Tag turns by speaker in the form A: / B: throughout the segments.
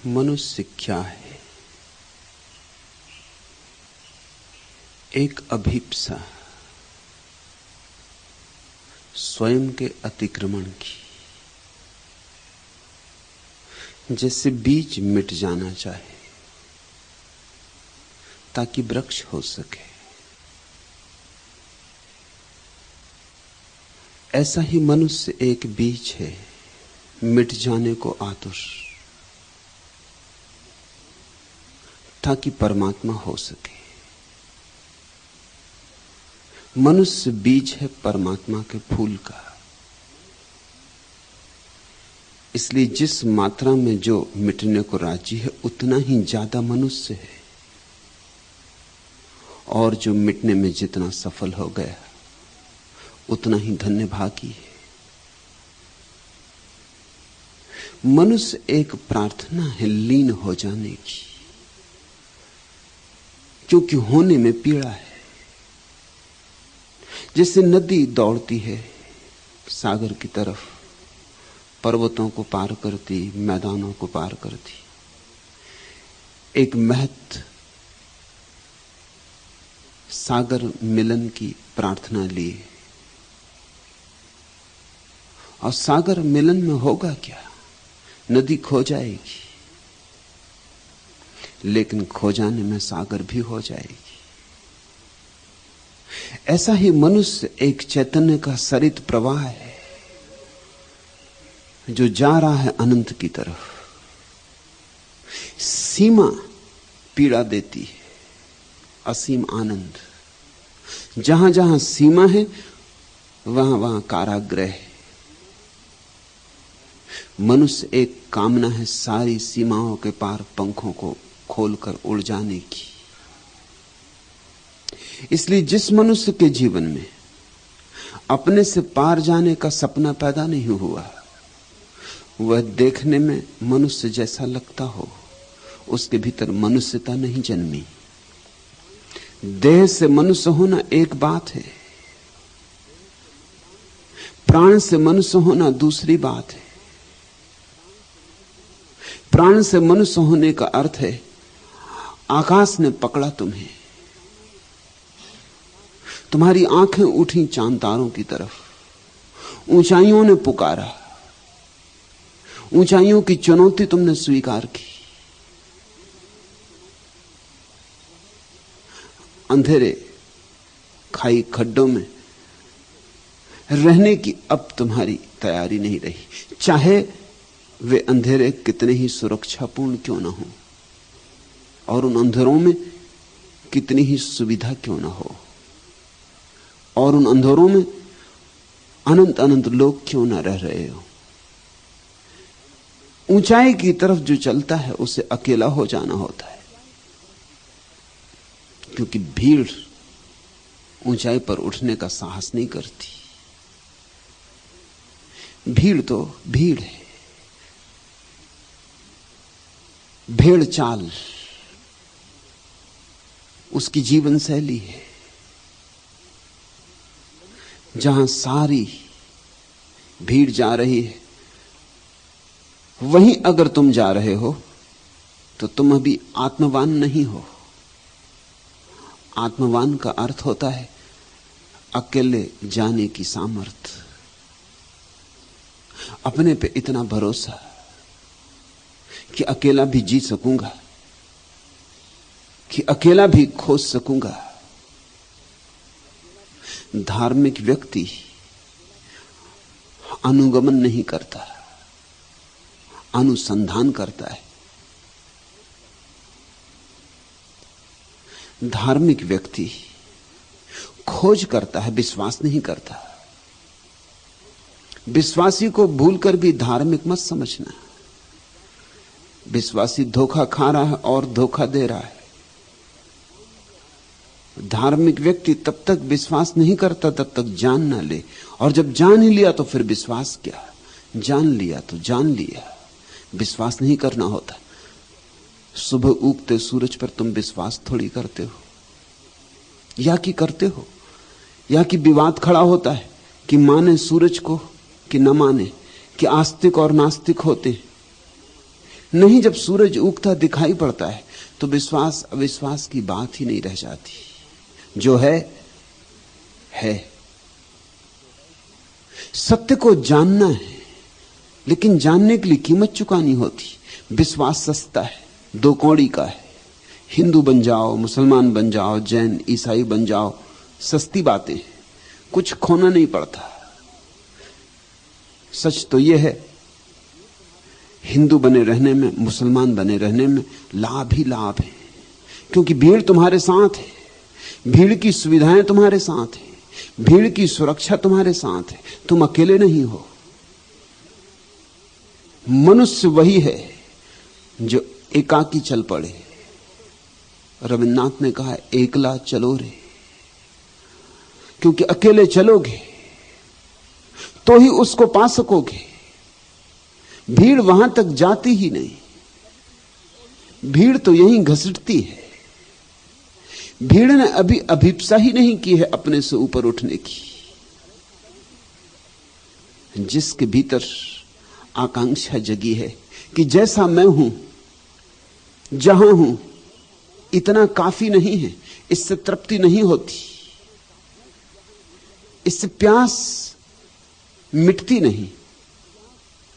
A: मनुष्य क्या है? एक अभिप्सा स्वयं के अतिक्रमण की, जैसे बीज मिट जाना चाहे ताकि वृक्ष हो सके। ऐसा ही मनुष्य एक बीज है, मिट जाने को आतुर, ताकि परमात्मा हो सके। मनुष्य बीज है परमात्मा के फूल का। इसलिए जिस मात्रा में जो मिटने को राजी है उतना ही ज्यादा मनुष्य है, और जो मिटने में जितना सफल हो गया उतना ही धन्यभागी है। मनुष्य एक प्रार्थना है लीन हो जाने की, क्योंकि होने में पीड़ा है। जैसे नदी दौड़ती है सागर की तरफ, पर्वतों को पार करती, मैदानों को पार करती, एक महत सागर मिलन की प्रार्थना लिए। और सागर मिलन में होगा क्या? नदी खो जाएगी, लेकिन खो जाने में सागर भी हो जाएगी। ऐसा ही मनुष्य एक चैतन्य का सरित प्रवाह है जो जा रहा है अनंत की तरफ। सीमा पीड़ा देती है, असीम आनंद। जहां जहां सीमा है वहां वहां कारागृह है। मनुष्य एक कामना है सारी सीमाओं के पार पंखों को खोलकर उड़ जाने की। इसलिए जिस मनुष्य के जीवन में अपने से पार जाने का सपना पैदा नहीं हुआ, वह देखने में मनुष्य जैसा लगता हो, उसके भीतर मनुष्यता नहीं जन्मी। देह से मनुष्य होना एक बात है, प्राण से मनुष्य होना दूसरी बात है। प्राण से मनुष्य होने का अर्थ है आकाश ने पकड़ा तुम्हें, तुम्हारी आंखें उठी चांद तारों की तरफ, ऊंचाइयों ने पुकारा, ऊंचाइयों की चुनौती तुमने स्वीकार की। अंधेरे खाई खड्डों में रहने की अब तुम्हारी तैयारी नहीं रही, चाहे वे अंधेरे कितने ही सुरक्षापूर्ण क्यों ना हो, और उन अंधेरों में कितनी ही सुविधा क्यों ना हो, और उन अंधेरों में अनंत अनंत लोग क्यों ना रह रहे हो। ऊंचाई की तरफ जो चलता है उसे अकेला हो जाना होता है, क्योंकि भीड़ ऊंचाई पर उठने का साहस नहीं करती। भीड़ तो भीड़ है, भेड़ चाल उसकी जीवन शैली है। जहां सारी भीड़ जा रही है वहीं अगर तुम जा रहे हो तो तुम अभी आत्मवान नहीं हो। आत्मवान का अर्थ होता है अकेले जाने की सामर्थ्य, अपने पे इतना भरोसा कि अकेला भी जी सकूंगा, कि अकेला भी खोज सकूंगा। धार्मिक व्यक्ति अनुगमन नहीं करता, अनुसंधान करता है। धार्मिक व्यक्ति खोज करता है, विश्वास नहीं करता। विश्वासी को भूलकर भी धार्मिक मत समझना। विश्वासी धोखा खा रहा है और धोखा दे रहा है। धार्मिक व्यक्ति तब तक विश्वास नहीं करता तब तक जान ना ले, और जब जान ही लिया तो फिर विश्वास क्या? जान लिया तो जान लिया, विश्वास नहीं करना होता। सुबह उगते सूरज पर तुम विश्वास थोड़ी करते हो, या कि करते हो, या कि विवाद खड़ा होता है कि माने सूरज को कि न माने, कि आस्तिक और नास्तिक होते हैं, नहीं, जब सूरज उगता दिखाई पड़ता है तो विश्वास अविश्वास की बात ही नहीं रह जाती। जो है सत्य को जानना है, लेकिन जानने के लिए कीमत चुकानी होती। विश्वास सस्ता है, 2 कौड़ी का है। हिंदू बन जाओ, मुसलमान बन जाओ, जैन ईसाई बन जाओ, सस्ती बातें, कुछ खोना नहीं पड़ता। सच तो यह है, हिंदू बने रहने में, मुसलमान बने रहने में लाभ ही लाभ है, क्योंकि भीड़ तुम्हारे साथ है, भीड़ की सुविधाएं तुम्हारे साथ है, भीड़ की सुरक्षा तुम्हारे साथ है, तुम अकेले नहीं हो। मनुष्य वही है जो एकाकी चल पड़े। रविन्द्रनाथ ने कहा, एकला चलो रे, क्योंकि अकेले चलोगे तो ही उसको पा सकोगे। भीड़ वहां तक जाती ही नहीं, भीड़ तो यहीं घसीटती है। भीड़ ने अभी अभिप्सा ही नहीं की है अपने से ऊपर उठने की। जिसके भीतर आकांक्षा जगी है कि जैसा मैं हूं, जहां हूं, इतना काफी नहीं है, इससे तृप्ति नहीं होती, इससे प्यास मिटती नहीं,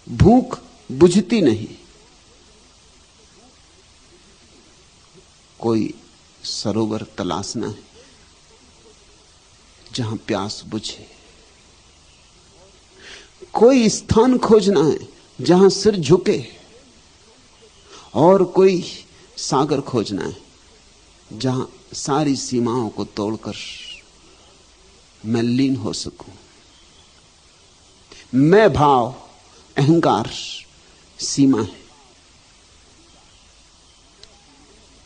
A: भूख बुझती नहीं। कोई सरोवर तलाशना है जहां प्यास बुझे, कोई स्थान खोजना है जहां सिर झुके, और कोई सागर खोजना है जहां सारी सीमाओं को तोड़कर मैं लीन हो सकूं। मैं भाव, अहंकार सीमा है,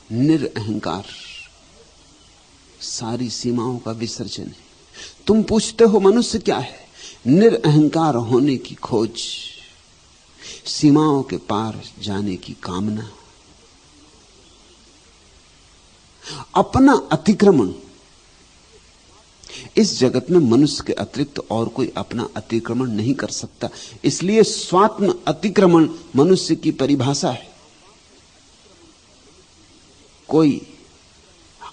A: निरअहंकार सारी सीमाओं का विसर्जन है। तुम पूछते हो मनुष्य क्या है? निरअहंकार होने की खोज, सीमाओं के पार जाने की कामना, अपना अतिक्रमण। इस जगत में मनुष्य के अतिरिक्त और कोई अपना अतिक्रमण नहीं कर सकता, इसलिए स्वात्म अतिक्रमण मनुष्य की परिभाषा है। कोई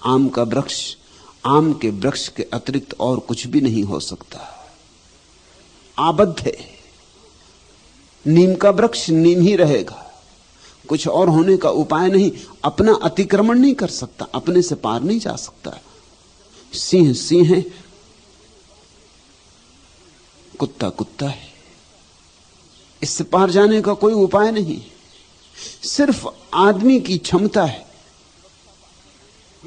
A: आम का वृक्ष, आम के वृक्ष के अतिरिक्त और कुछ भी नहीं हो सकता, आबद्ध है। नीम का वृक्ष नीम ही रहेगा, कुछ और होने का उपाय नहीं। अपना अतिक्रमण नहीं कर सकता, अपने से पार नहीं जा सकता। सिंह सिंह है, कुत्ता कुत्ता है, इससे पार जाने का कोई उपाय नहीं। सिर्फ आदमी की क्षमता है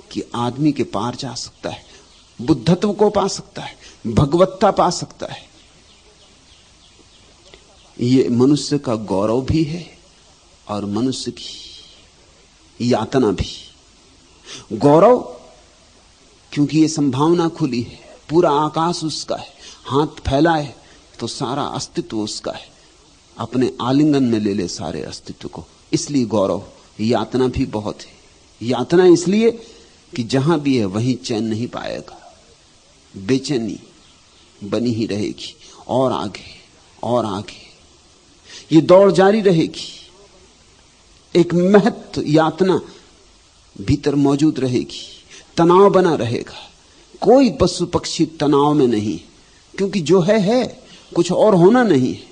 A: कि आदमी के पार जा सकता है, बुद्धत्व को पा सकता है, भगवत्ता पा सकता है। ये मनुष्य का गौरव भी है और मनुष्य की यातना भी। गौरव क्योंकि ये संभावना खुली है, पूरा आकाश उसका है, हाथ फैलाए तो सारा अस्तित्व उसका है, अपने आलिंगन में ले ले सारे अस्तित्व को, इसलिए गौरव। यातना भी बहुत है, यातना इसलिए कि जहां भी है वहीं चैन नहीं पाएगा, बेचैनी बनी ही रहेगी, और आगे और आगे ये दौड़ जारी रहेगी। एक महत्व यातना भीतर मौजूद रहेगी, तनाव बना रहेगा। कोई पशु पक्षी तनाव में नहीं, क्योंकि जो है कुछ और होना नहीं है।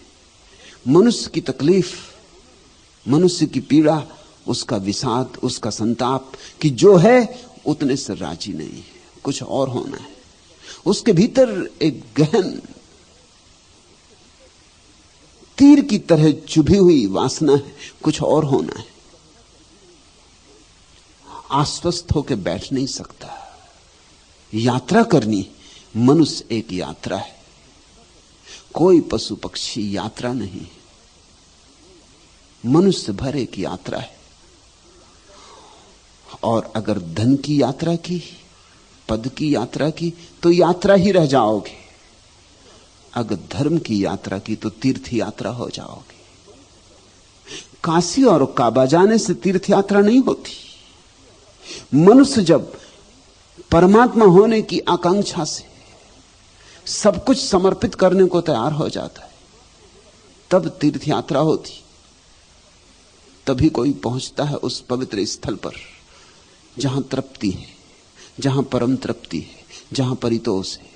A: मनुष्य की तकलीफ, मनुष्य की पीड़ा, उसका विषाद, उसका संताप कि जो है उतने से राजी नहीं है, कुछ और होना है। उसके भीतर एक गहन तीर की तरह चुभी हुई वासना है, कुछ और होना है। आश्वस्त होकर बैठ नहीं सकता, यात्रा करनी। मनुष्य एक यात्रा है, कोई पशु पक्षी यात्रा नहीं, मनुष्य भर एक यात्रा है। और अगर धन की यात्रा की, पद की यात्रा की, तो यात्रा ही रह जाओगे। अगर धर्म की यात्रा की तो तीर्थ यात्रा हो जाओगे। काशी और काबा जाने से तीर्थ यात्रा नहीं होती। मनुष्य जब परमात्मा होने की आकांक्षा से सब कुछ समर्पित करने को तैयार हो जाता है, तब तीर्थ यात्रा होती। तभी कोई पहुंचता है उस पवित्र स्थल पर जहां तृप्ति है, जहां परम तृप्ति है, जहां परितोष है,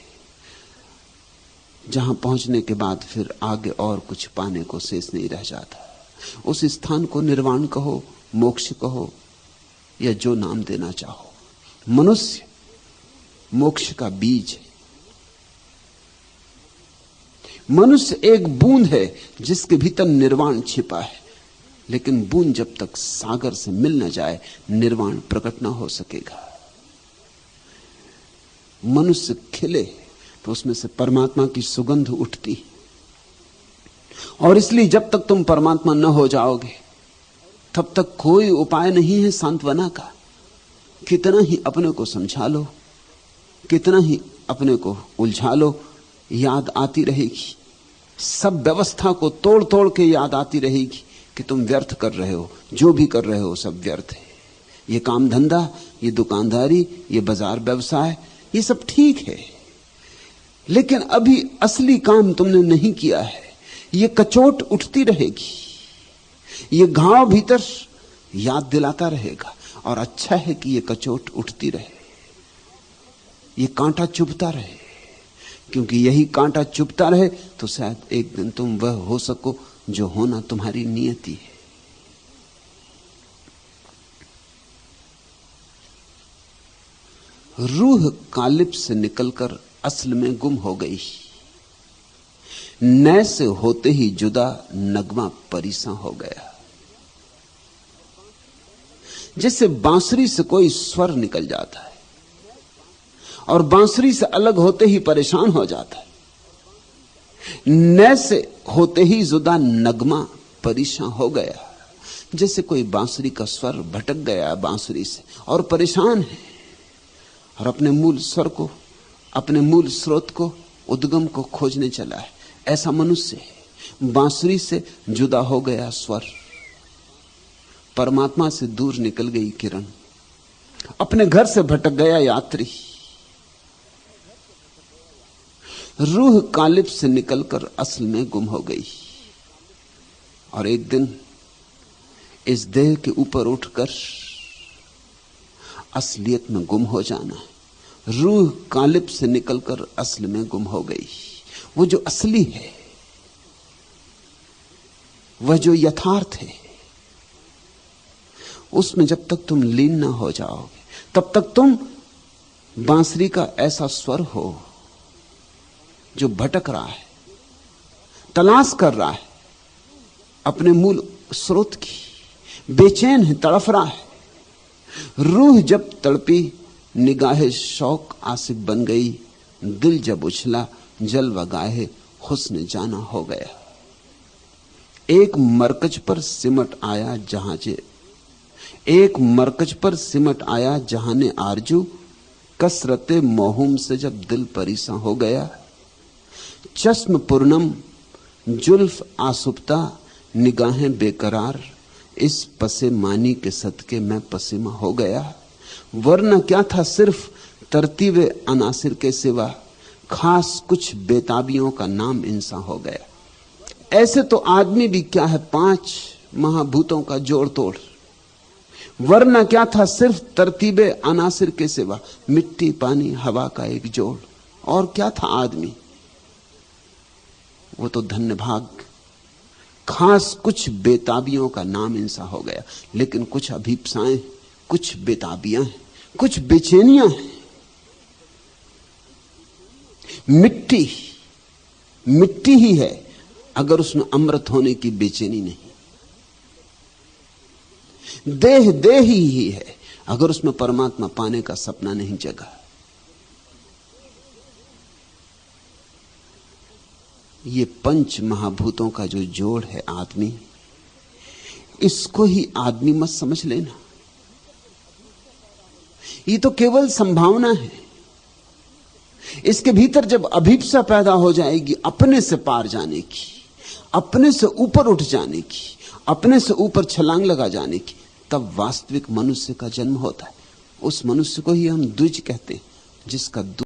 A: जहां पहुंचने के बाद फिर आगे और कुछ पाने को शेष नहीं रह जाता। उस स्थान को निर्वाण कहो, मोक्ष कहो, या जो नाम देना चाहो। मनुष्य मोक्ष का बीज है। मनुष्य एक बूंद है जिसके भीतर निर्वाण छिपा है, लेकिन बूंद जब तक सागर से मिल न जाए निर्वाण प्रकट न हो सकेगा। मनुष्य खिले तो उसमें से परमात्मा की सुगंध उठती, और इसलिए जब तक तुम परमात्मा न हो जाओगे तब तक कोई उपाय नहीं है सांत्वना का। कितना ही अपने को समझा लो, कितना ही अपने को उलझा लो, याद आती रहेगी। सब व्यवस्था को तोड़ तोड़ के याद आती रहेगी कि तुम व्यर्थ कर रहे हो, जो भी कर रहे हो सब व्यर्थ है। ये काम धंधा, ये दुकानदारी, ये बाजार व्यवसाय, ये सब ठीक है, लेकिन अभी असली काम तुमने नहीं किया है। ये कचोट उठती रहेगी, ये घाव भीतर याद दिलाता रहेगा, और अच्छा है कि ये कचोट उठती रहे, ये कांटा चुभता रहे, क्योंकि यही कांटा चुभता रहे तो शायद एक दिन तुम वह हो सको जो होना तुम्हारी नियति है। रूह कालिब से निकलकर असल में गुम हो गई, नए से होते ही जुदा नगमा परेशान हो गया। जैसे बांसुरी से कोई स्वर निकल जाता है और बांसुरी से अलग होते ही परेशान हो जाता है, नए से होते ही जुदा नगमा परेशान हो गया। जैसे कोई बांसुरी का स्वर भटक गया बांसुरी से और परेशान है, और अपने मूल स्वर को, अपने मूल स्रोत को, उद्गम को खोजने चला है। ऐसा मनुष्य है। बांसुरी से जुदा हो गया स्वर, परमात्मा से दूर निकल गई किरण, अपने घर से भटक गया यात्री। रूह कालिब से निकलकर असल में गुम हो गई, और एक दिन इस देह के ऊपर उठकर असलियत में गुम हो जाना है। रूह कालिब से निकलकर असल में गुम हो गई। वो जो असली है, वह जो यथार्थ है, उसमें जब तक तुम लीन ना हो जाओगे तब तक तुम बांसुरी का ऐसा स्वर हो जो भटक रहा है, तलाश कर रहा है अपने मूल स्रोत की, बेचैन है, तड़फ रहा है। रूह जब तड़पी, निगाहे शौक आसिफ बन गई, दिल जब उछला, जल वगाहे हुस्न जाना हो गया। एक मरकज पर सिमट आया जहाजे, एक मरकज पर सिमट आया जहाने आरजू, कसरते मोहूम से जब दिल परेशान हो गया। चश्म पूर्णम जुल्फ आसुप्ता, निगाहें बेकरार, इस पसे मानी के सदके मैं पसीमा हो गया। वरना क्या था सिर्फ तरतीबे अनासिर के सिवा, खास कुछ बेताबियों का नाम इंसान हो गया। ऐसे तो आदमी भी क्या है, 5 महाभूतों का जोड़ तोड़। वरना क्या था सिर्फ तरतीबे अनासिर के सिवा, मिट्टी पानी हवा का एक जोड़। और क्या था आदमी? वो तो धन्य भाग, खास कुछ बेताबियों का नाम इंसान हो गया। लेकिन कुछ अभीप्साएं, कुछ बेताबियां हैं, कुछ बेचैनियां हैं। मिट्टी मिट्टी ही है अगर उसमें अमृत होने की बेचैनी नहीं। देह देह ही है अगर उसमें परमात्मा पाने का सपना नहीं जगा। ये 5 महाभूतों का जो जोड़ है आदमी, इसको ही आदमी मत समझ लेना। ये तो केवल संभावना है। इसके भीतर जब अभिप्सा पैदा हो जाएगी अपने से पार जाने की, अपने से ऊपर उठ जाने की, अपने से ऊपर छलांग लगा जाने की, तब वास्तविक मनुष्य का जन्म होता है। उस मनुष्य को ही हम द्विज कहते हैं, जिसका